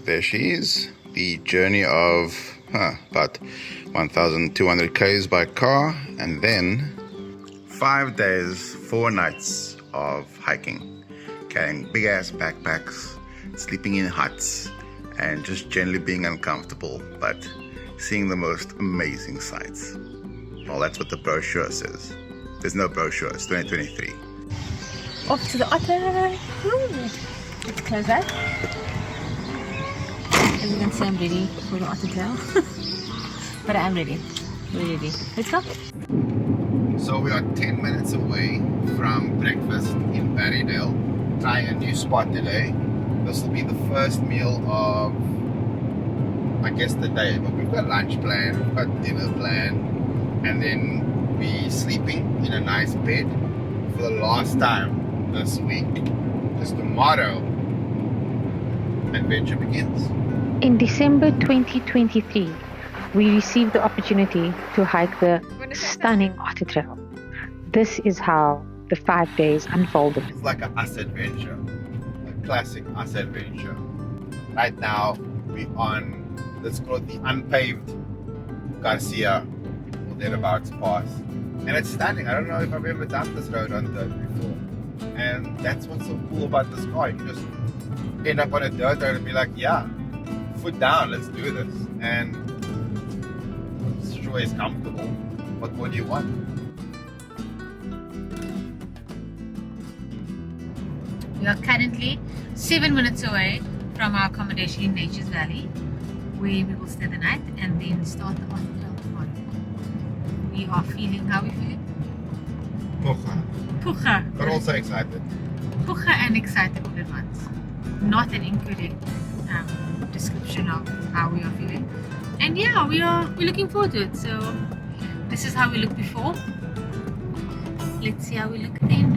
there she is. The journey of about 1,200 k's by car, and then 5 days, 4 nights of hiking, carrying big ass backpacks, sleeping in huts, and just generally being uncomfortable, but seeing the most amazing sights. Well, that's what the brochure says. There's no brochure, it's 2023. Off to the Otter. Let's close that. As you can see, I'm ready for the Otter Trail. But I'm ready. We're ready. Let's go. So we are 10 minutes away from breakfast in Berrydale. Trying a new spot today. This will be the first meal of, I guess, the day. But we've got lunch planned, we've got dinner planned, and then we sleeping in a nice bed for the last time this week. Because tomorrow, adventure begins. In December 2023, we received the opportunity to hike the stunning Otter Trail. This is how the 5 days unfolded. It's like an us adventure, a classic us adventure. Right now, we're on, let's call it the unpaved Garcia, or thereabouts pass. And it's stunning. I don't know if I've ever done this road on dirt before. And that's what's so cool about this car. You can just end up on a dirt road and be like, yeah, foot down, let's do this. And it's sure is comfortable. What more do you want? We are currently 7 minutes away from our accommodation in Nature's Valley, where we will stay the night and then start the Otter Trail tomorrow. We are feeling, how are we feeling? Pucha. But also excited. Pucha and excited all at once. Not an incorrect description of how we are feeling. And yeah, we're looking forward to it. So this is how we looked before. Let's see how we look at the end.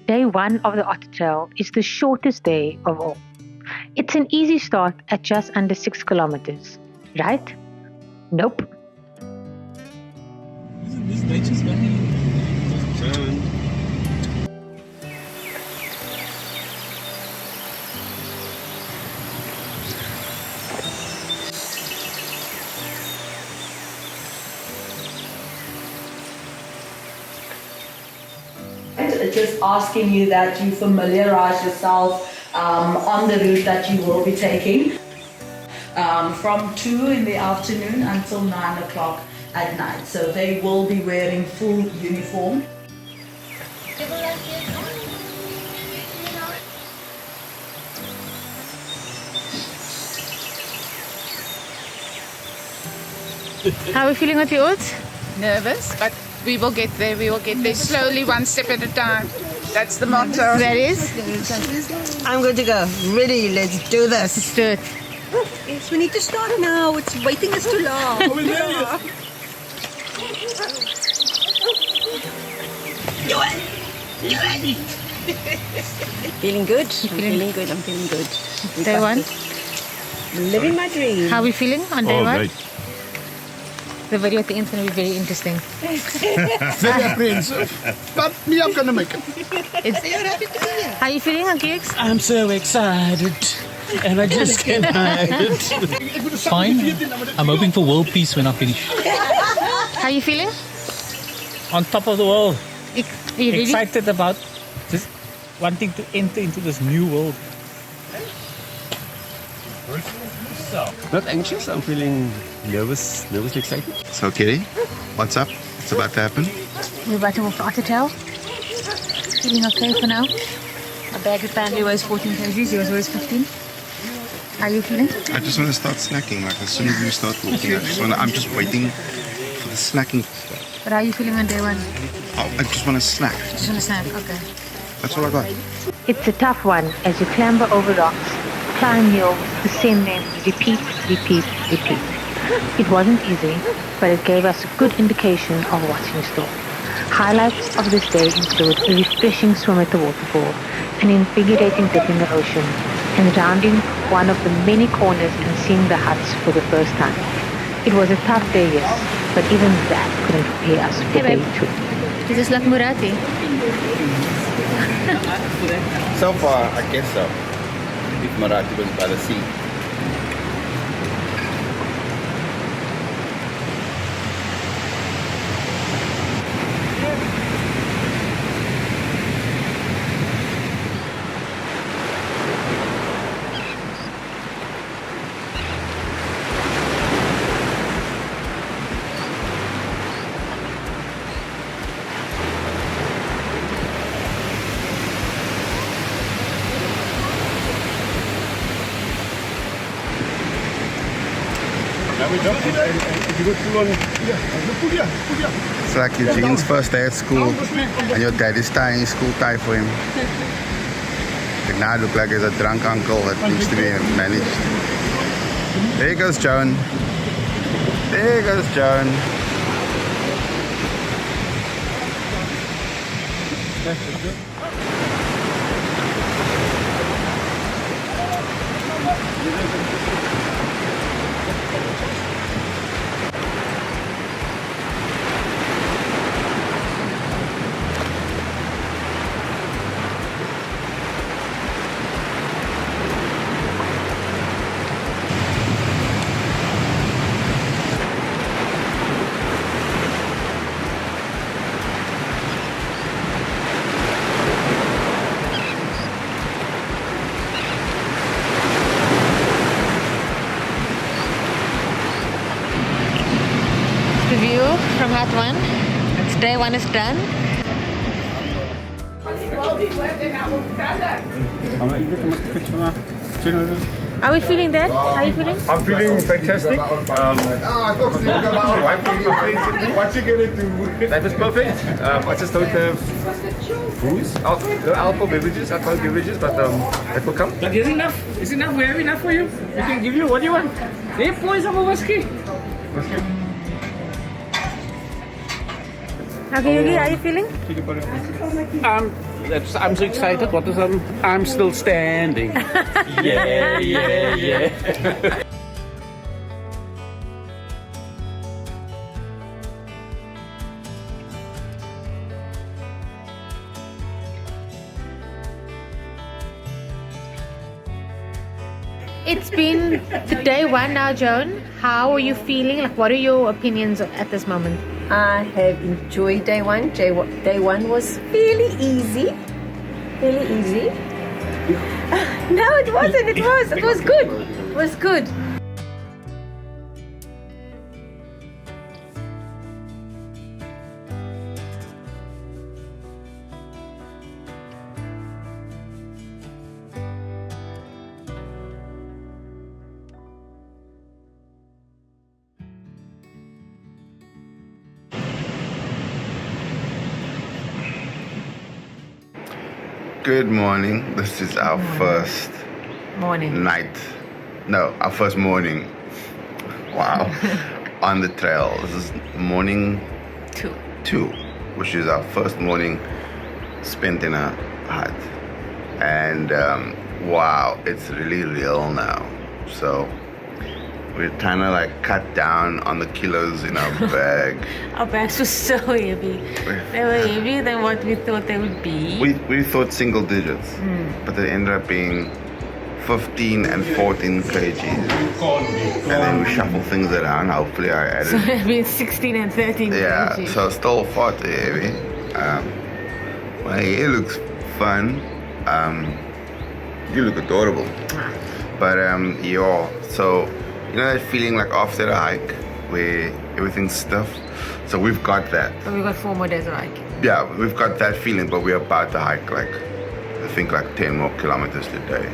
Day 1 of the Otter Trail is the shortest day of all. It's an easy start at just under 6 kilometers, right? Nope. Isn't this Nature's Valley? Turn. Just asking you that you familiarize yourself on the route that you will be taking from 2 in the afternoon until 9 o'clock at night. So they will be wearing full uniform. How are we feeling with the odds? Nervous, but we will get there. We will get there slowly, one step at a time. That's the motto. That is? I'm good to go. Ready, let's do this. Let's do it. Yes, we need to start now. It's waiting is too long. Feeling good. I'm feeling good. I'm feeling good. Day 1. Living my dream. How are we feeling on day 1? Great. The video at the end is going to be very interesting. Very apprehensive. But me, I'm going to make it. How are you feeling, Uncle X? I'm so excited, and I just can't hide it. Fine. I'm hoping for world peace when I finish. How are you feeling? On top of the world. Are you ready? Excited about just wanting to enter into this new world. Not anxious, I'm feeling nervously excited. So Kitty, what's up? What's about to happen? We're about to walk to Otter Trail. Feeling okay for now. Our bag apparently weighs 14 kgs, yours weighs 15. How are you feeling? I just want to start snacking, like as soon as we start walking. I'm just waiting for the snacking to start. But how are you feeling on day 1? Oh, I just want to snack. Just want to snack, okay. That's all I got. It's a tough one as you clamber over rocks, climb hills, descend them, repeat. It wasn't easy, but it gave us a good indication of what's in store. Highlights of this day include a refreshing swim at the waterfall, an invigorating dip in the ocean, and rounding one of the many corners and seeing the huts for the first time. It was a tough day, yes, but even that couldn't prepare us for day 2. Is this like Murati? So far, I guess so. if Marathi was by the sea. It's like Eugene's first day at school and your dad is tying his school tie for him. It now look like he's a drunk uncle that needs to be managed. There goes Joan. There goes Joan. The view from Hut 1. It's day 1 is done. Are we feeling that? How are you feeling? I'm feeling fantastic. What you gonna do? That was perfect. I just don't have booze, alcohol beverages, but that will come. But is enough? Is enough? We have enough for you. We can give you what do you want. Hey, boys, have a whiskey. Okay, Yogi, how are you feeling? I'm so excited. What is I'm still standing. Yeah. It's been the day 1 now, Joan. How are you feeling? Like, what are your opinions at this moment? I have enjoyed day 1. Day 1 was fairly easy. No, it wasn't. It was good. It was good. Good morning. This is our first night. No, our first morning. Wow. On the trail. This is morning 2, which is our first morning spent in a hut. And wow, it's really real now. So we're trying to like cut down on the kilos in our bag. Our bags were so heavy. They were heavier than what we thought they would be. We thought single digits, but they ended up being 15 and 14 kgs. And then we shuffle things around. Hopefully I added. So it means 16 and 13 Yeah, kg. so still far too heavy. My hair looks fun. You look adorable. But yeah, so you know that feeling like after a hike where everything's stiff? So we've got that. So we've got 4 more days of hiking. Yeah, we've got that feeling, but we're about to hike like, I think like 10 more kilometers today.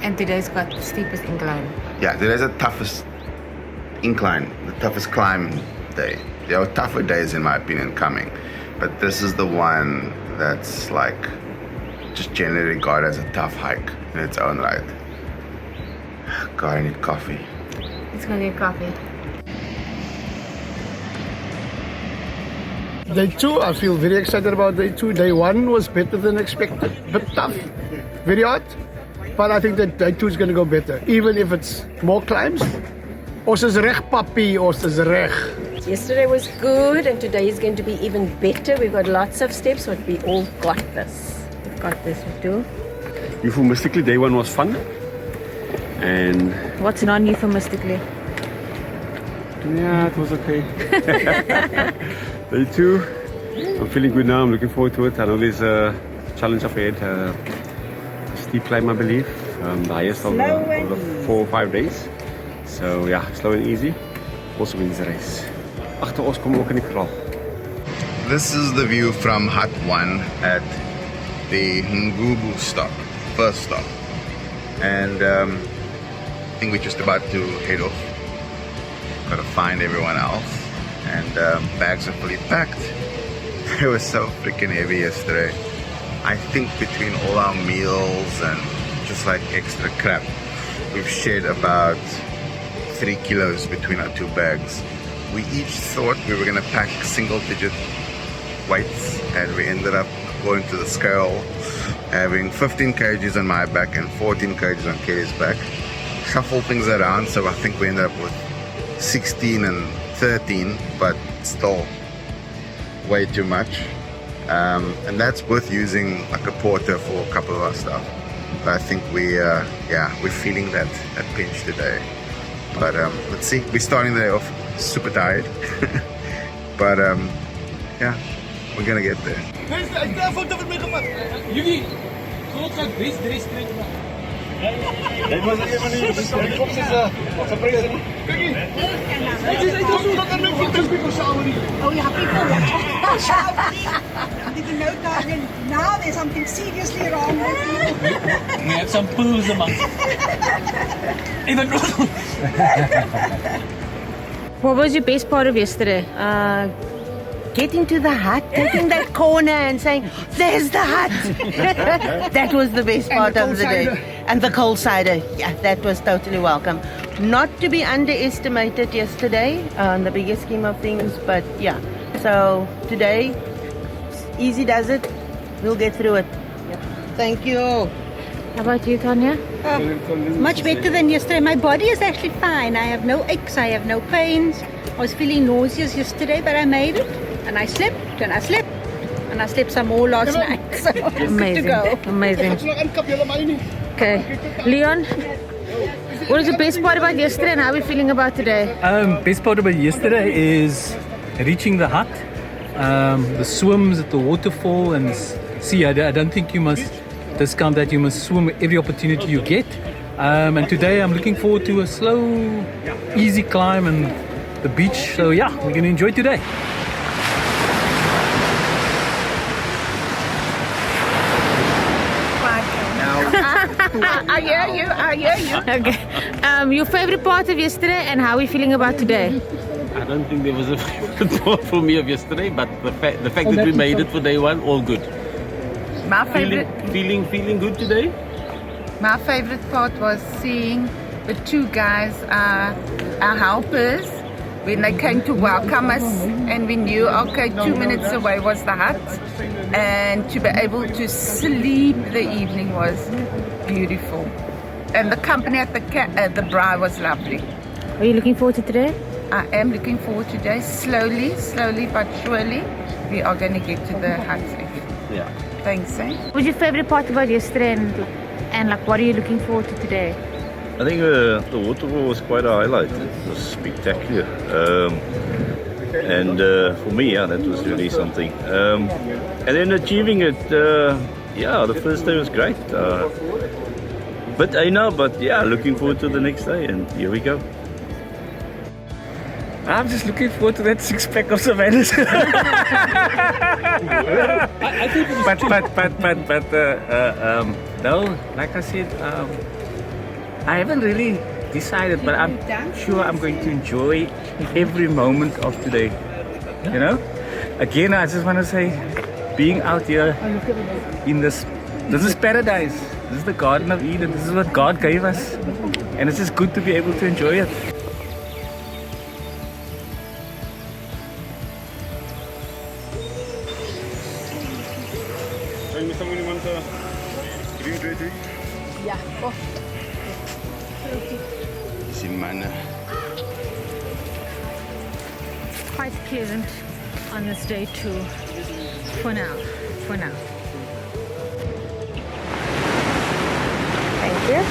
And today's got the steepest incline. Yeah, today's the toughest incline, the toughest climb day. There are tougher days in my opinion coming, but this is the one that's like just generally regarded as a tough hike in its own right. God, I need coffee. Let's go get coffee. Day 2, I feel very excited about day 2. Day 1 was better than expected. Bit tough, very hard. But I think that day 2 is going to go better, even if it's more climbs. Ons is reg, papi, ons is reg. Yesterday was good, and today is going to be even better. We've got lots of steps, but we all got this. We've got this, we do. Euphemistically, day 1 was fun. And What's non euphemistically? yeah, it was okay. Day 2, I'm feeling good now. I'm looking forward to it. I know there's a challenge up ahead, a steep climb, I believe, the highest of the 4 or 5 days. So yeah, slow and easy. Also wins the race. Agter ons kom ook in die kraal. This is the view from Hut 1 at the Ngubu stop, first stop. And I think we're just about to head off. Gotta find everyone else. And bags are fully packed. It was so freaking heavy yesterday. I think between all our meals and just like extra crap, we've shed about 3 kilos between our 2 bags. We each thought we were gonna pack single-digit weights, and we ended up going to the scale having 15 kgs on my back and 14 kgs on Kelly's back. Shuffle things around, so I think we ended up with 16 and 13, but still way too much. And that's with using like a porter for a couple of our stuff. But I think we're feeling that pinch today. But let's see, we're starting the day off super tired. But yeah, we're gonna get there. Oh yeah, people didn't know that. Now there's something seriously wrong with you. We have some poos amongst. Even What was your best part of yesterday? Getting to the hut, taking that corner and saying, there's the hut. That was the best part of the day. And the cold cider. Yeah, that was totally welcome. Not to be underestimated yesterday on the bigger scheme of things, but yeah. So today, easy does it. We'll get through it. Yep. Thank you. How about you, Tanya? Much better than yesterday. My body is actually fine. I have no aches, I have no pains. I was feeling nauseous yesterday, but I made it. And I slept, and I slept, and I slept some more last night. So Amazing. good to go. Amazing. Okay. Leon, what is the best part about yesterday and how are we feeling about today? Best part about yesterday is reaching the hut, the swims at the waterfall, and see. I don't think you must discount that. You must swim every opportunity you get. And today I'm looking forward to a slow, easy climb and the beach. So yeah, we're gonna enjoy today. I hear you. Okay. Your favorite part of yesterday and how are we feeling about today? I don't think there was a favorite part for me of yesterday, but the fact that we made it for day 1, all good. My favorite Feeling good today? My favorite part was seeing the 2 guys, our helpers, when they came to welcome us, and we knew, okay, 2 minutes away was the hut, and to be able to sleep the evening was beautiful. And the company at the braai was lovely. Are you looking forward to today? I am looking forward to today. Slowly but surely, we are going to get to the hut. Yeah. Thanks, eh? What was your favorite part about yesterday and like what are you looking forward to today? I think the waterfall was quite a highlight. It was spectacular. And for me, yeah, that was really something. And then achieving it, the first day was great. But looking forward to the next day, and here we go. I'm just looking forward to that 6-pack of Savannah's. I think it was no, like I said, I haven't really decided, but I'm sure I'm going to enjoy every moment of today. You know? Again, I just want to say, being out here in this is paradise. This is the Garden of Eden. This is what God gave us. And it's just good to be able to enjoy it. Yeah. Oh. Quite pleasant on this day too. For now. Thank you.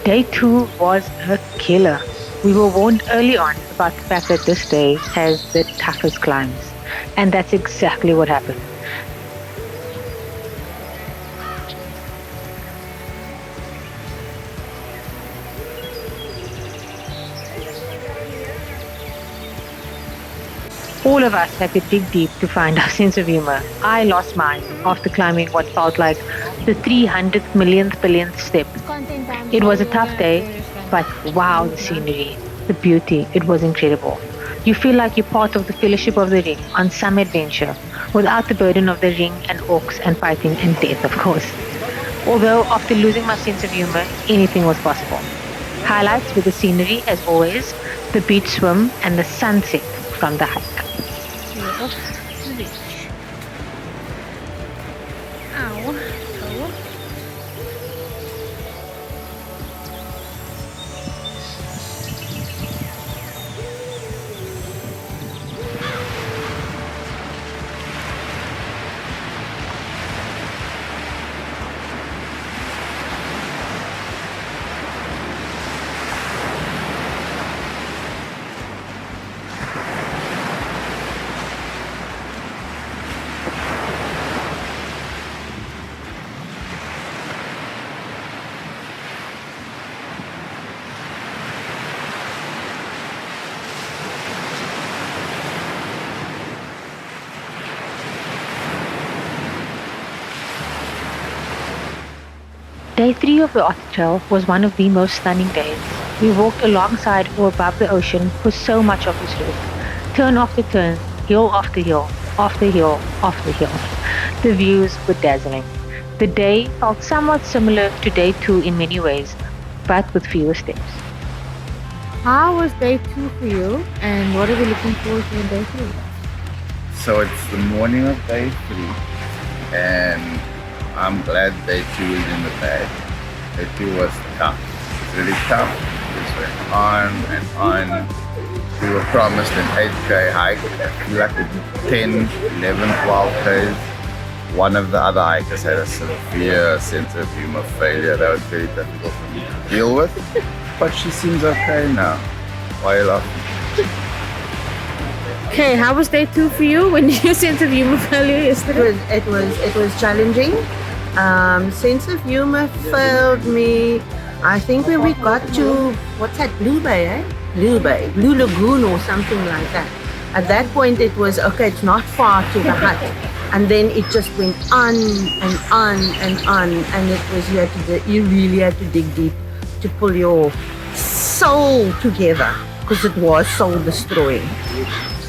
Day 2 was a killer. We were warned early on about the fact that this day has the toughest climbs. And that's exactly what happened. All of us had to dig deep to find our sense of humor. I lost mine after climbing what felt like the 300th millionth billionth step. It was a tough day, but wow, the scenery, the beauty, it was incredible. You feel like you're part of the Fellowship of the Ring on some adventure, without the burden of the ring and orcs and fighting and death, of course. Although after losing my sense of humor, anything was possible. Highlights were the scenery, as always, the beach swim, and the sunset from the hike. Day 3 of the Otter Trail was one of the most stunning days. We walked alongside or above the ocean for so much of this route. Turn after turn, hill after hill, after hill after hill. The views were dazzling. The day felt somewhat similar to day 2 in many ways, but with fewer steps. How was day 2 for you, and what are we looking forward to in day 3? So it's the morning of day 3, and I'm glad day 2 is in the bag. Day 2 was tough. It's really tough. Just went on and on. We were promised an 8K hike. I feel like we did 10, 11, 12 Ks. One of the other hikers had a severe sense of humor failure that was very difficult for me to deal with. But she seems okay now. Why are you laughing? Okay, how was day 2 for you when your sense of humor failure yesterday? It was challenging. Sense of humor failed me. I think when we got to what's that, Blue Bay, Blue Lagoon or something like that. At that point, it was okay. It's not far to the hut, and then it just went on and on and on, and it was you really had to dig deep to pull your soul together because it was soul destroying.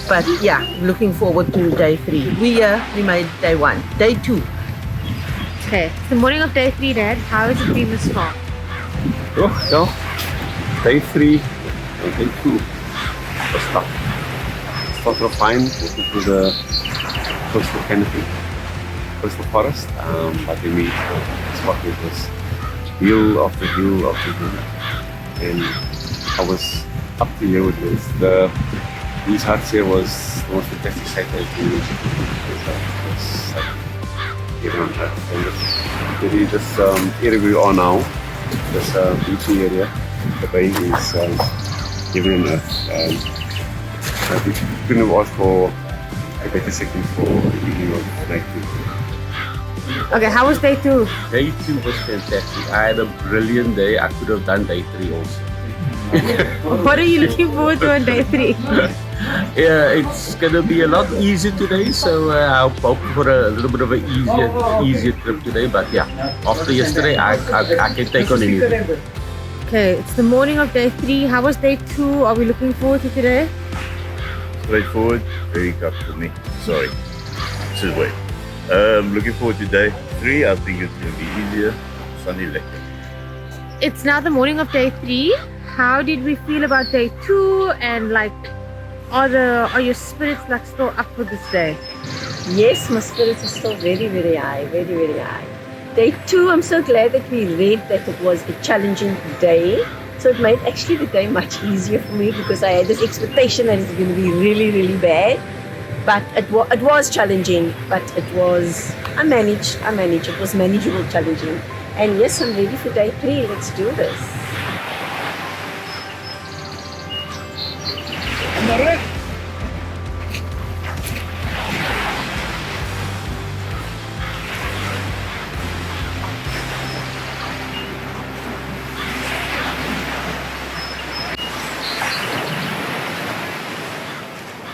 But yeah, looking forward to day 3. We made day 1, day 2. Okay, it's the morning of day 3, Dad. How has it been this far? Oh, no. Day 3 and day 2 was tough. Started off fine, walking through the coastal canopy, coastal forest, but then we spotted this hill after hill after hill, and I was up to here with this. These huts here was the most fantastic sight I've seen. It's like even on earth. And really this area we are now, this beachy area, the bay is even on earth. We couldn't have asked for a better setting for the beginning of night 2. Okay, how was day 2? Day 2 was fantastic. I had a brilliant day. I could have done day 3 also. What are you looking forward to on day 3? Yeah, it's gonna be a lot easier today, so I hope for a little bit of an easier trip today. But yeah, after yesterday, I can take on anything. Okay, it's the morning of day 3. How was day 2? Are we looking forward to today? Straightforward, very tough for me. Sorry. So wait. Looking forward to day 3. I think it's gonna be easier. Sunny lekker. It's now the morning of day 3. How did we feel about day 2, and like are your spirits like still up for this day? Yes, my spirits are still very, very high, very, very high. Day 2, I'm so glad that we read that it was a challenging day. So it made actually the day much easier for me because I had this expectation that it's going to be really, really bad. But it was challenging, but I managed. It was manageable challenging. And yes, I'm ready for day 3. Let's do this.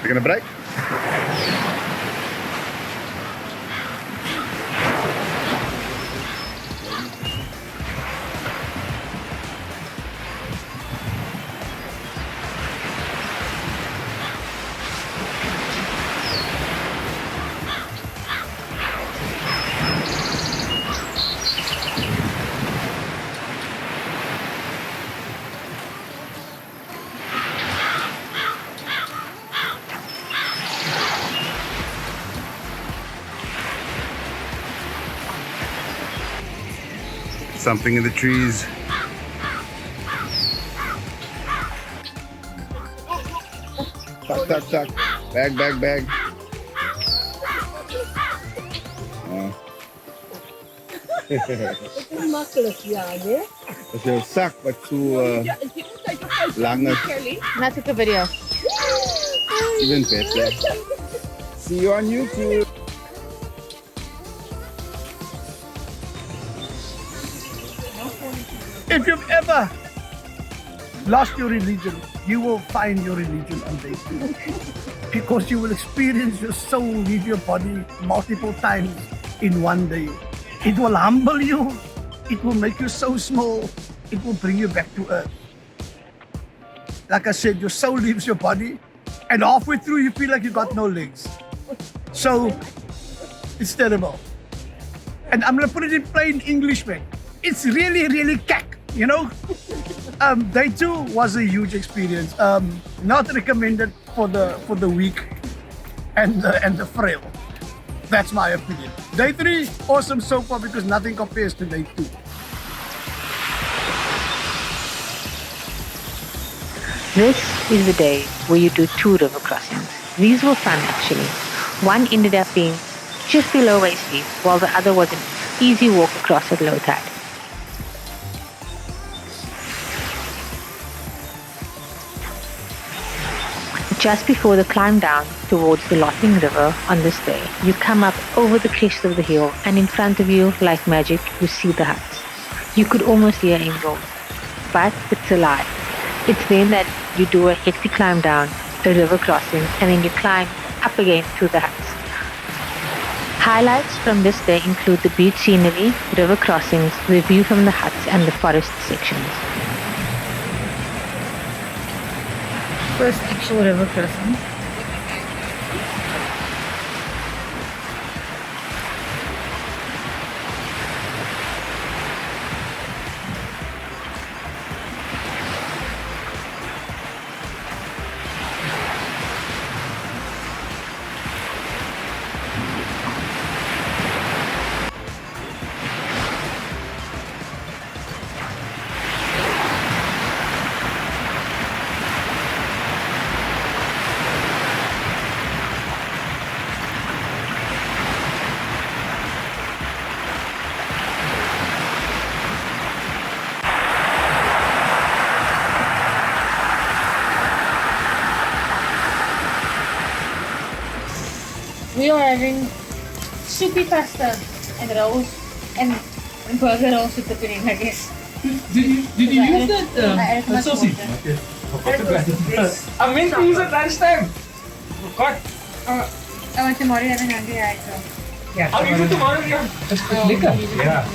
We're gonna break. Something in the trees. Tuck. Bag. Makkelijk, ja, hè? Dat is jouw zak wat zo lang is. I took a video. Even better. See you on YouTube. If you've ever lost your religion, you will find your religion on day 2. Because you will experience your soul leave your body multiple times in one day. It will humble you. It will make you so small. It will bring you back to earth. Like I said, your soul leaves your body and halfway through you feel like you got no legs. So it's terrible. And I'm gonna put it in plain English, man. It's really cack, you know? Day 2 was a huge experience. Not recommended for the weak and the frail. That's my opinion. Day 3, awesome so far because nothing compares to day 2. This is the day where you do 2 river crossings. These were fun actually. One ended up being just below waist deep, while the other was an easy walk across at low tide. Just before the climb down towards the Lotting River on this day, you come up over the crest of the hill and in front of you, like magic, you see the huts. You could almost hear angels, but it's a lie. It's then that you do a hectic climb down, a river crossing, and then you climb up again to the huts. Highlights from this day include the beach scenery, river crossings, the view from the huts, and the forest sections. First actual river crossing. We are having soupy pasta and rolls and burger rolls with the pudding, I guess. Did you use that sausage? I meant to use it last time. God. I want tomorrow having hungry eyes. Yeah. I'll use it tomorrow. Yeah. That's liquor. Yeah.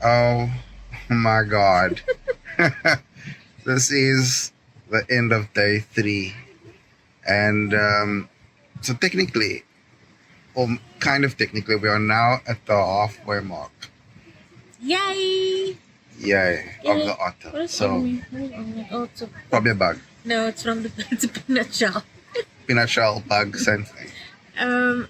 Oh my God. This is the end of day 3. And so technically, or kind of technically, we are now at the halfway mark. Yay! Yay, of the otter. What is So, it's a, probably a bug. no, it's from it's a peanut shell. Peanut shell, bug, same thing.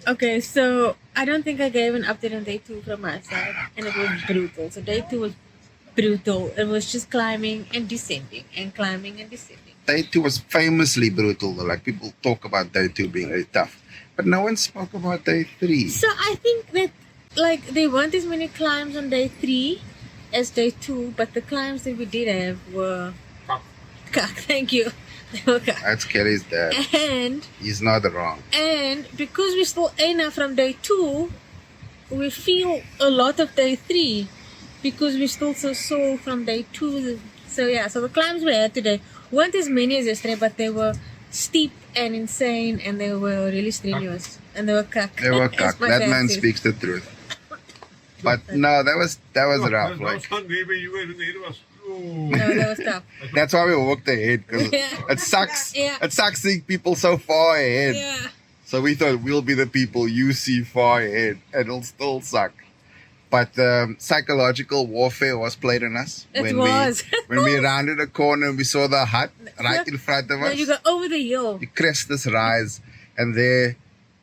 Okay, so I don't think I gave an update on day 2 from my side, and it was brutal. So day 2 was brutal. It was just climbing and descending and climbing and descending. Day 2 was famously brutal. Like people talk about day 2 being very tough, but no one spoke about day 3. So I think that like there weren't as many climbs on day 3 as day 2, but the climbs that we did have were thank you. They were That's Kelly's dad. And He's not wrong. And because we still enough from day 2, we feel a lot of day 3 because we still so sore from day 2. So yeah, so the climbs we had today weren't as many as yesterday, but they were steep and insane, and they were really strenuous, and they were cuck. They were as cuck. my That dad man said. speaks the truth. But no, that was rough. Like, No, that was tough. that's why we walked ahead, because it sucks. Yeah. It sucks seeing people so far ahead. Yeah. So we thought we'll be the people you see far ahead, and it'll still suck. But psychological warfare was played on us It was. when we rounded a corner and we saw the hut right in front of No, us. you go over the hill. You crest this rise, and there,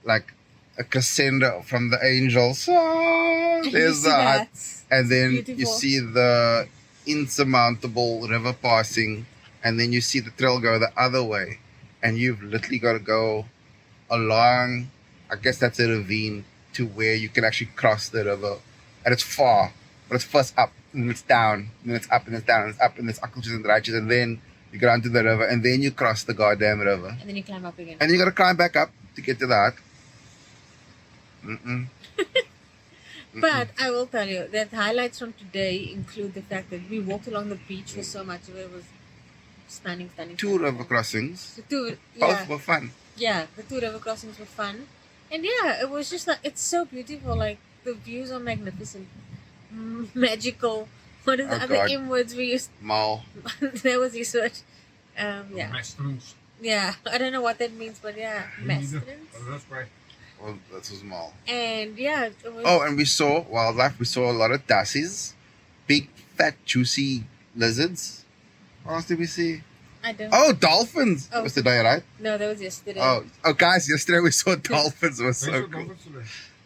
like a crescendo from the angels. Oh, You there's see the hut, that. and then you Beautiful. see the insurmountable river passing, and then you see the trail go the other way, and you've literally got to go along. I guess that's a ravine to where you can actually cross the river, and it's far, but it's first up and it's down, and then it's up and it's down, and it's up and it's akkeltjes and draadjes, and then you go down to the river, and then you cross the goddamn river, And then you climb up again. and you got to climb back up to get to the hut. Mm-mm. But I will tell you that highlights from today include the fact that we walked along the beach for so much of it. It was stunning. Two river crossings, The two, both yeah, were fun. yeah, the two river crossings were fun, and yeah, it was just like it's so beautiful. Like the views are magnificent, magical. What is the Oh, other God. M words we used? Mal. That was his word. Yeah, Restaurants. yeah. I don't know what that means, but yeah, masterance. That's right. Well, that was mal. And yeah, it was, Oh, and we saw wildlife. We saw a lot of dassies, big, fat, juicy lizards. What else did we see? I don't. Oh, dolphins. Oh. It was today, right? No, that was yesterday. Oh, guys, yesterday we saw dolphins. It was so cool.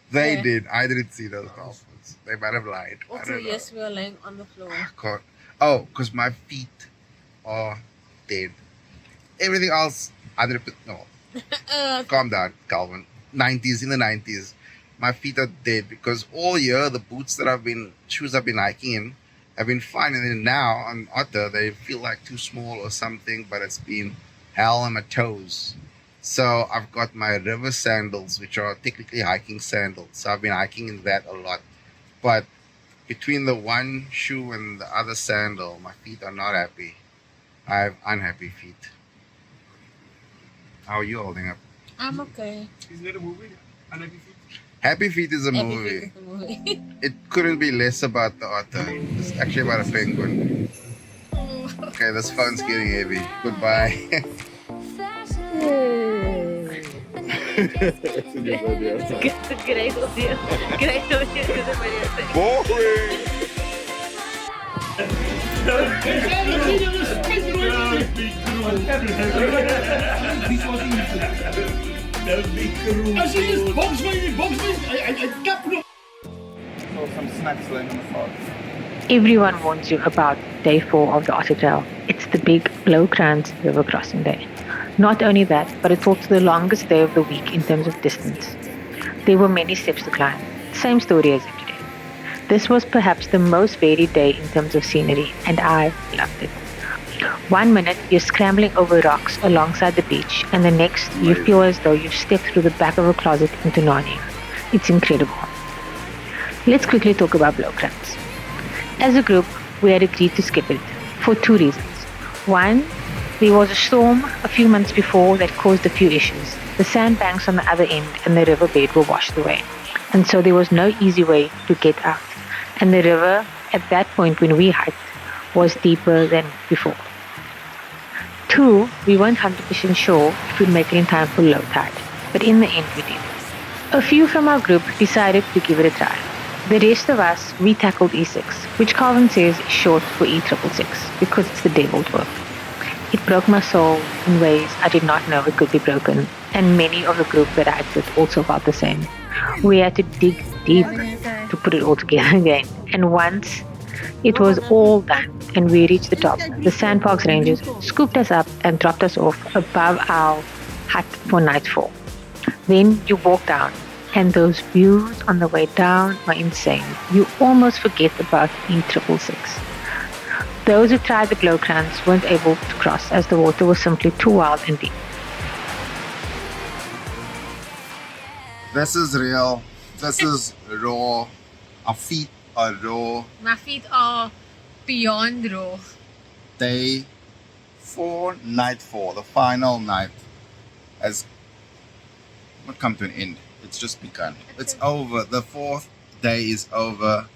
They Yeah. did. I didn't see those dolphins. They might have lied. I Also, don't know. yes, we were laying on the floor. God. Oh, because my feet are dead. Everything else, 100%. No, calm down, Calvin. 90s, in the 90s, my feet are dead because all year the shoes I've been hiking in have been fine, and then now on Otter they feel like too small or something, but it's been hell on my toes. So I've got my river sandals, which are technically hiking sandals. So I've been hiking in that a lot, but between the one shoe and the other sandal, my feet are not happy. I have unhappy feet. How are you holding up? I'm okay. Isn't that a movie? Unhappy Feet? Happy Feet is a Happy movie. Feet is the movie. It couldn't be less about the otter. It's actually about a penguin. Okay, this phone's getting heavy. Goodbye. Great audio. Great audio. Boring. Some snacks laying on the floor. Everyone warns you about day 4 of the Otter Trail. It's the big Bloukrans river crossing day. Not only that, but it's also the longest day of the week in terms of distance. There were many steps to climb. Same story as every day. This was perhaps the most varied day in terms of scenery, and I loved it. 1 minute you're scrambling over rocks alongside the beach, and the next you feel as though you've stepped through the back of a closet into Narnia. It's incredible. Let's quickly talk about Bloukrans. As a group, we had agreed to skip it for 2 reasons. One, there was a storm a few months before that caused a few issues. The sandbanks on the other end and the riverbed were washed away, and so there was no easy way to get out. And the river, at that point when we hiked, was deeper than before. 2, we weren't 100% sure if we'd make it in time for low tide, but in the end we did. A few from our group decided to give it a try. The rest of us, we tackled E6, which Calvin says is short for E666 because it's the devil's work. It broke my soul in ways I did not know it could be broken, and many of the group that I with also felt the same. We had to dig deep to put it all together again, and once it was all done and we reached the top, the Sandparks Rangers scooped us up and dropped us off above our hut for nightfall. Then you walk down, and those views on the way down are insane. You almost forget about E666. Those who tried the Bloukrans weren't able to cross as the water was simply too wild and deep. This is real. This is raw. Our feet are raw. My feet are beyond raw. Day 4, night 4, the final night. has not come to an end. It's just begun. It's over. The 4th day is over.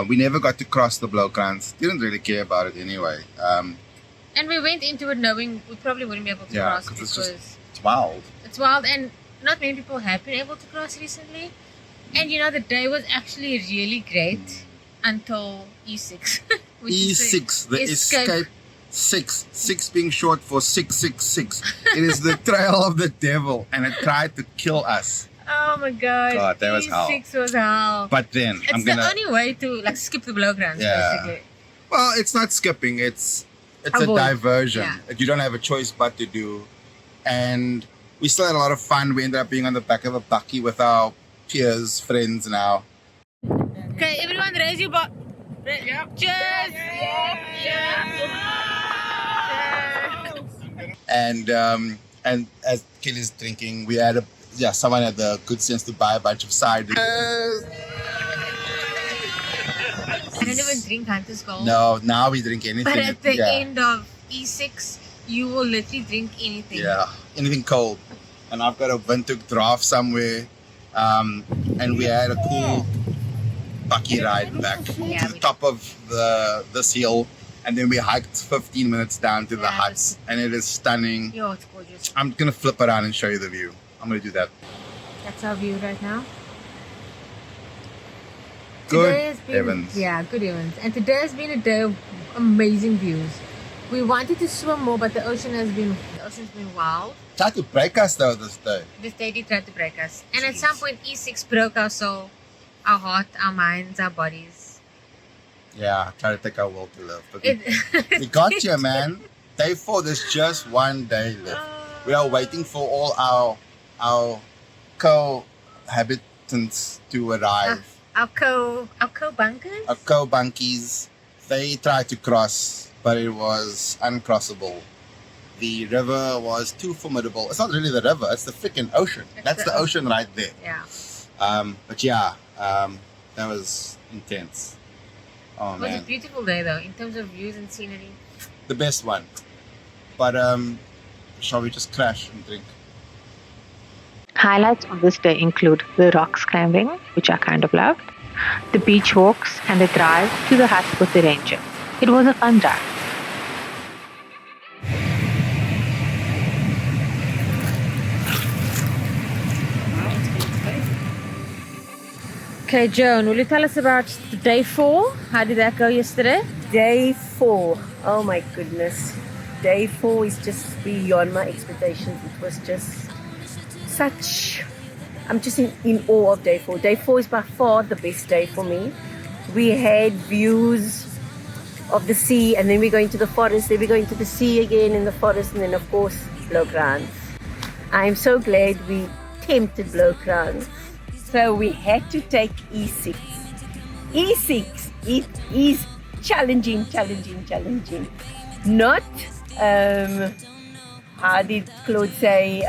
We never got to cross the Bloukrans. Didn't really care about it anyway. And we went into it knowing we probably wouldn't be able to cross because it's wild. It's wild, and not many people have been able to cross recently. And you know, the day was actually really great until E6. E6, the escape 6 being short for 666. It is the trail of the devil, and it tried to kill us. Oh my god, that was hell. E6 was hell. But then it's the only way to like skip the Bloukrans, basically. Well, it's not skipping, it's a diversion. You don't have a choice but to do. And we still had a lot of fun. We ended up being on the back of a bakkie with our peers, friends now. Okay, everyone raise your butt. Cheers! And as Kelly's drinking, we had someone had the good sense to buy a bunch of cider. I don't even drink Hunter's Gold. No, now we drink anything. But at the end of E6, you will literally drink anything. Yeah, anything cold. And I've got a Windhoek draft somewhere. And we had a cool bakkie ride back to the top of this hill. And then we hiked 15 minutes down to the huts. And it is stunning. Yo, it's gorgeous. I'm going to flip around and show you the view. I'm going to do that. That's our view right now. Good heavens. Yeah, good heavens. And today has been a day of amazing views. We wanted to swim more, but the ocean's been wild. Tried to break us though this day. This day did try to break us. And at some point E6 broke our soul, our heart, our minds, our bodies. Yeah, try to take our will to live. But we got you, man. Day 4, there's just one day left. We are waiting for all our cohabitants to arrive. Our co-bunkers? Our co-bunkies. They tried to cross, but it was uncrossable. The river was too formidable. It's not really the river, it's the freaking ocean. That's the ocean right there. Yeah. But yeah, that was intense. Oh It man. was a beautiful day though, in terms of views and scenery. The best one. But shall we just crash and drink? Highlights of this day include the rock climbing, which I kind of loved, the beach walks, and the drive to the hut with the ranger. It was a fun drive. Okay, Joan, will you tell us about day 4? How did that go yesterday? Day 4. Oh my goodness. Day 4 is just beyond my expectations. It was just such... I'm just in awe of day 4. Day 4 is by far the best day for me. We had views of the sea, and then we go into the forest, then we go into the sea again in the forest, and then of course Bloukrans. I'm so glad we tempted Bloukrans. So we had to take E6. E6, it is challenging. Not, how did Claude say,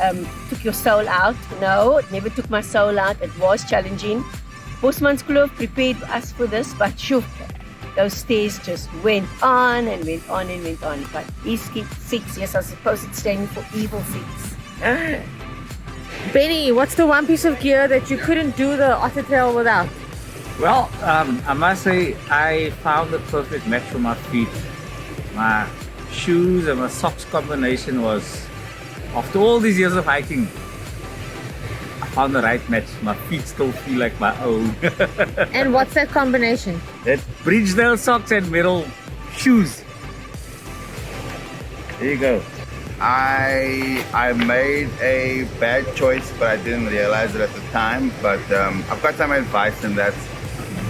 took your soul out? No, it never took my soul out. It was challenging. Bosmanskloof prepared us for this, but sure, those stairs just went on and went on and went on. But E6, yes, I suppose it's standing for evil 6. Benny, what's the one piece of gear that you couldn't do the Otter Trail without? Well, I must say I found the perfect match for my feet. My shoes and my socks combination was, after all these years of hiking, I found the right match. My feet still feel like my own. And what's that combination? That Bridgedale socks and metal shoes. There you go. I made a bad choice, but I didn't realize it at the time. But I've got some advice, and that's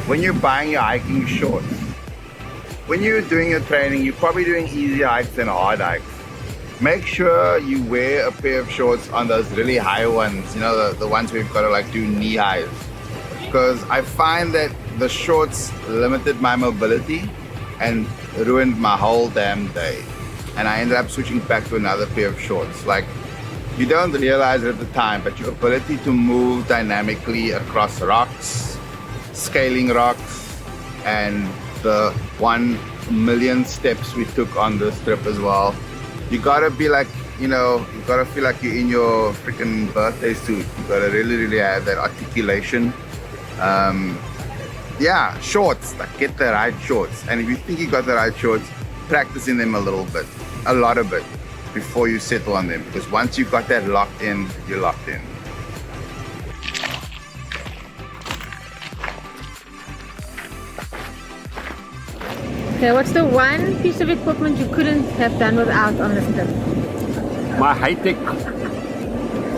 when you're buying your hiking shorts, when you're doing your training, you're probably doing easy hikes than hard hikes. Make sure you wear a pair of shorts on those really high ones, you know, the ones where you've got to like do knee highs. Because I find that the shorts limited my mobility and ruined my whole damn day. And I ended up switching back to another pair of shorts. Like, you don't realize it at the time, but your ability to move dynamically across rocks, scaling rocks, and the 1 million steps we took on this trip as well. You gotta be like you know, you gotta feel like you're in your freaking birthday suit. You gotta really have that articulation. Yeah, shorts, like get the right shorts. And if you think you got the right shorts, practice in them a little bit, a lot of it, before you settle on them. Because once you've got that locked in, you're locked in. Okay, what's the one piece of equipment you couldn't have done without on this trip? My high-tech,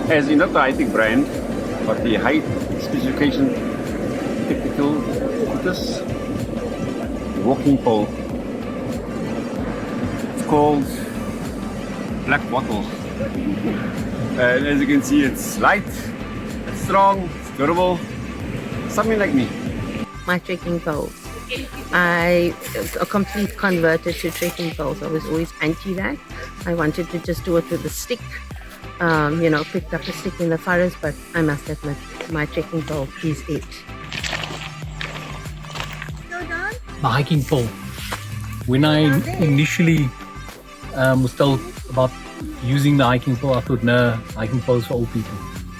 as in not the high-tech brand, but the high specification technical scooters, walking pole. It's called Black Bottle. And as you can see, it's light, it's strong, it's durable, something like me. My trekking poles. I a complete converted to trekking poles. I was always anti that. I wanted to just do it with a stick. You know, picked up a stick in the forest, but I must admit, my trekking pole is it. My hiking pole. When I initially was told about using the hiking pole, I thought, no, hiking pole is for old people.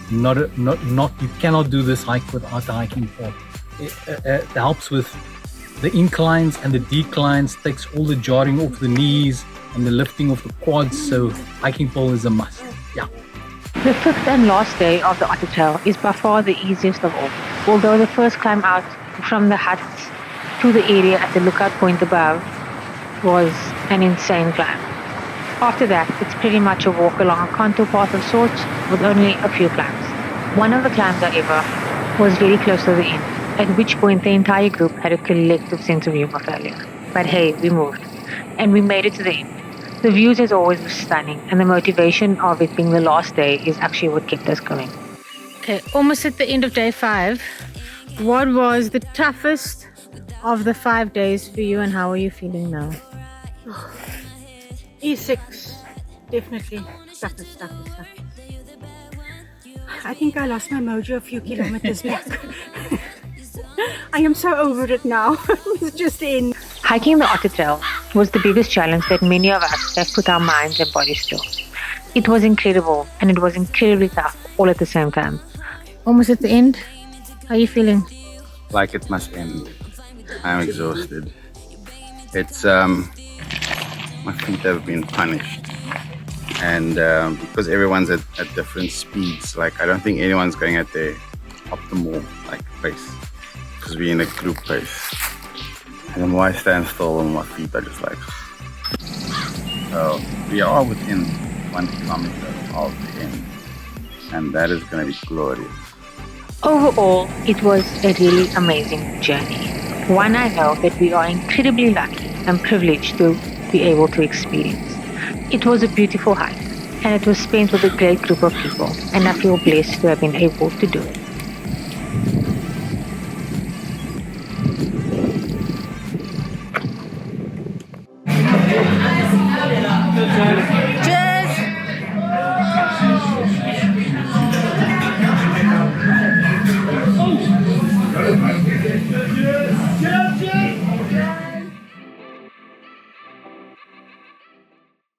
Not. You cannot do this hike without a hiking pole. It helps with the inclines and the declines, takes all the jarring off the knees and the lifting of the quads, so hiking pole is a must. Yeah. The fifth and last day of the Otter Trail is by far the easiest of all. Although the first climb out from the huts to the area at the lookout point above was an insane climb. After that, it's pretty much a walk along a contour path of sorts with only a few climbs. One of the climbs, however, was very close to the end, at which point the entire group had a collective sense of humor failure. But hey, we moved, and we made it to the end. The views as always were stunning, and the motivation of it being the last day is actually what kept us going. Okay, almost at the end of day 5. What was the toughest of the 5 days for you, and how are you feeling now? E6, definitely toughest. I think I lost my mojo a few kilometers back. I am so over it now. It's just in. Hiking the Otter Trail was the biggest challenge that many of us have put our minds and bodies through. It was incredible, and it was incredibly tough all at the same time. Almost at the end. How are you feeling? Like it must end. I'm exhausted. It's my feet have been punished, and because everyone's at different speeds, like I don't think anyone's going at their optimal like pace, because we're in a group pace. And the more I stand still, and my feet are just like. So we are within 1 kilometer of the end, and that is going to be glorious. Overall, it was a really amazing journey. One I know that we are incredibly lucky and privileged to be able to experience. It was a beautiful hike, and it was spent with a great group of people, and I feel blessed to have been able to do it. Cheers!